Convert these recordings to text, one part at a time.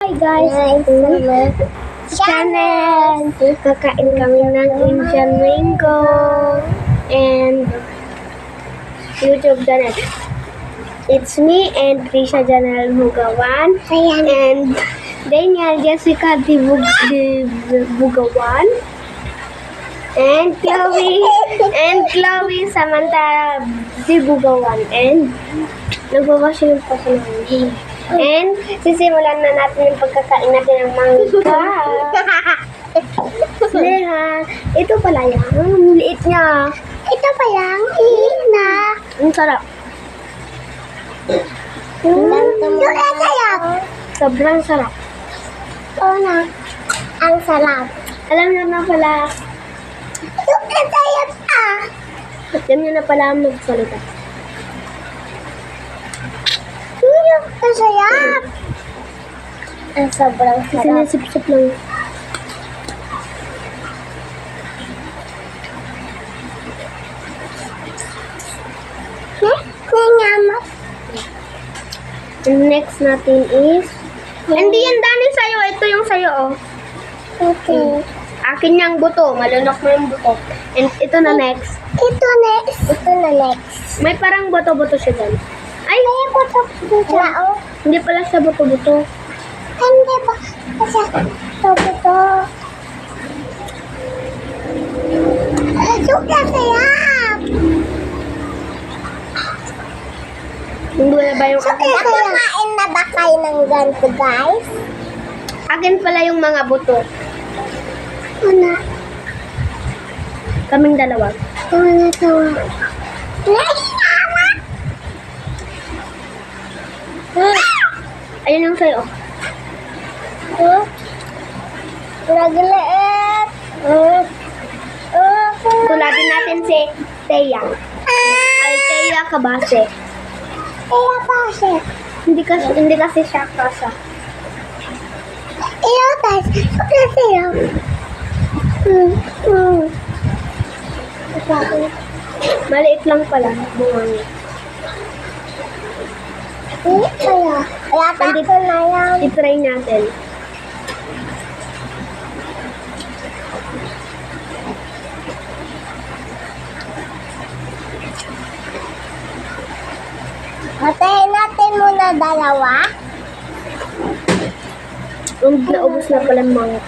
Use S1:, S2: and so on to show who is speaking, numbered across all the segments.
S1: Hi guys, channel. Kakain kami ng Indian mango and YouTube channel. It's me and Trisha Janelle Bugawan and Daniel Jessica Bugawan and Chloe Samantha Bugawan and nagwawash yung pako namin. And sisimulan na natin yung pagkakain natin ng mangga. Leha, ito pala yan. Ang liit niya. Ito pa yan. Liit na. Ang sarap. Yung sarap. Sobrang sarap. Oo na. Ang sarap. Alam niyo na pala. Yung sarap ah. Alam niyo na pala magsalita. Ang sarap! Ang sobrang sarap. Sinasip-sip lang. Next natin is hindi yan Dani sa'yo. Ito yung sa'yo oh. Okay. Akin yung buto. Malunok mo yung buto. And ito na next. Ito na next. May parang buto-buto siya dyan. Ay, may buto-buto. Hindi pala siya buto-buto. Hindi ba? Kasi buto-buto. Suka sayap! Hindi na ba yung akin? Kumain na ba kayo ng ganito, guys? Akin pala yung mga buto. Una. Kaming dalawa. Tawa. Ayun yung sa'yo. Nagleet. Tuladin natin si Teya. Althea Cabase. Teya Cabase. Hindi kasi siya kasa. Iyo, guys. Kasi yun. Maliit lang pala. Bumangin. Kaya dito na yan. I-try natin. Patayin natin muna dalawa. Naubos na pala mga.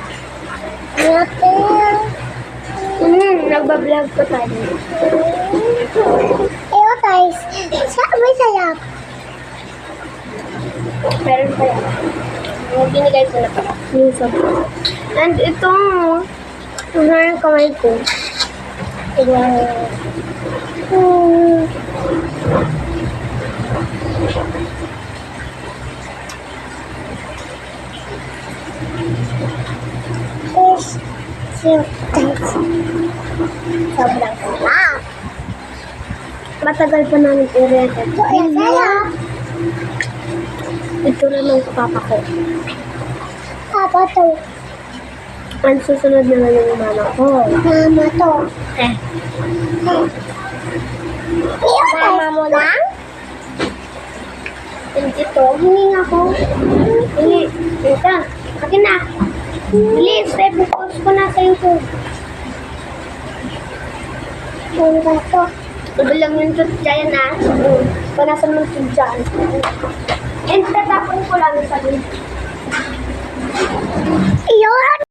S1: Nagbablog ko tayo. Eyo guys, may sayap. Meron pa yan. Binigay ko na pala. Yung sabon. And ito, yung kamay ko. Sobrang sarap. Matagal pa namin i-record. Ito na ng papa ko. Papa to. Ang susunod naman yung mama ko. Mama to. Mama mo lang? Ito, hininga ko. Hili. Ito. Akin na. Bilis, focus ko na sa YouTube. Ano ba ito? Ibalang yung tut dyan na. Panasan mo tut dyan. And tatapon ko lang sa loob.